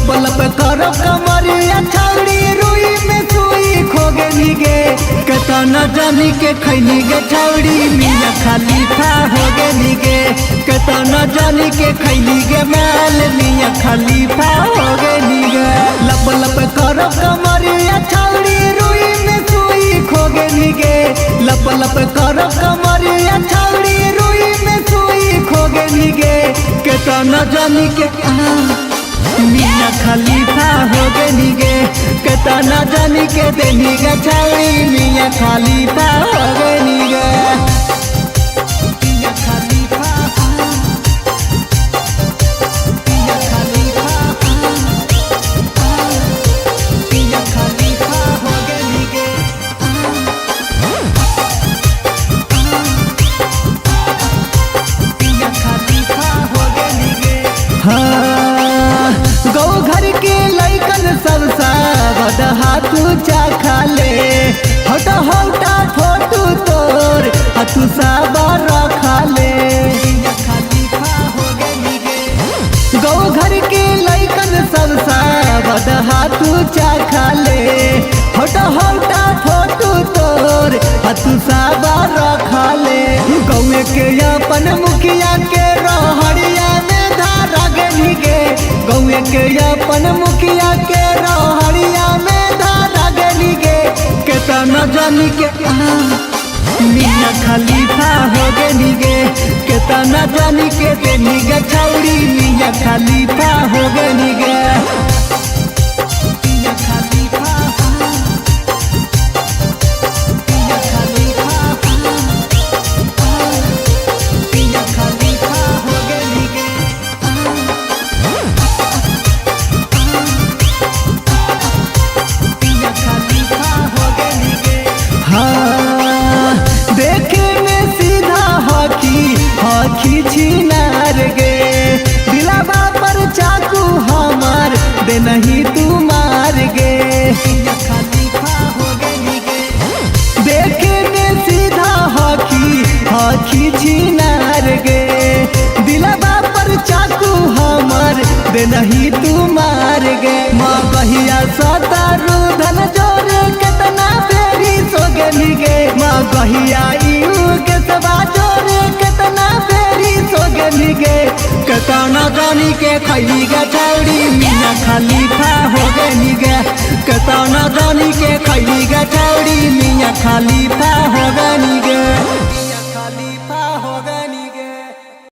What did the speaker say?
लब लब करो कमरिया छौड़ी रुई में सुई खोगे निगे कतना जानी के खैनी गे छौड़ी मियां खलीफा होगे निगे कतना जानी के खैनी गे माल मियां खलीफा होगे निगे लब लब करो कमरिया छौड़ी रुई में सुई खोगे निगे लब लब करो कमरिया छौड़ी रुई में सुई खोगे निगे कतना जानी के मियां खलीफा होगे निगे कतना जानी के देनी गे छौड़ी मियां खलीफा होगे निगे मियां खलीफा मियां खलीफा मियां खलीफा होगे निगे मियां खलीफा होगे निगे गौ घर के लैकन सब सावध हाथू चाखा ले हटा हटा फोटू तोर हाथू साबर रखा ले गौ घर के लैकन सब सावध हाथू चाखा ले हटा हटा फोटू तोर हाथू साबर रखा ले गौ के अपन मुखिया के रहड़िया में धारा गनी गे गौए के अपन मुखिया के रहड़िया में धारा गनी गे केतना जानी के मियां खलीफा होगे निगे केतना जानी के देनी गे छौड़ी मियां खलीफा होगे निगे मियां खलीफा मियां खलीफा मियां खलीफा होगे निगे देखे में सीधा हॉकी छिनार गे दिलावा पर चाकू हमार दे नहीं तू मार गे देखे में सीधा हॉकी छिनार गे दिलावा पर चाकू हमार दे नहीं तू मार गे माँ कहिया सतारू धन जोरे कितना फेरी सोगे निगे माँ कहिया के सवा जोरे कितना फेरी सोगे निगे कतना जानी के खैली गे छौड़ी मियां खलीफा होगे निगे कतना जानी के खैली गे छौड़ी मियां खलीफा होगे निगे।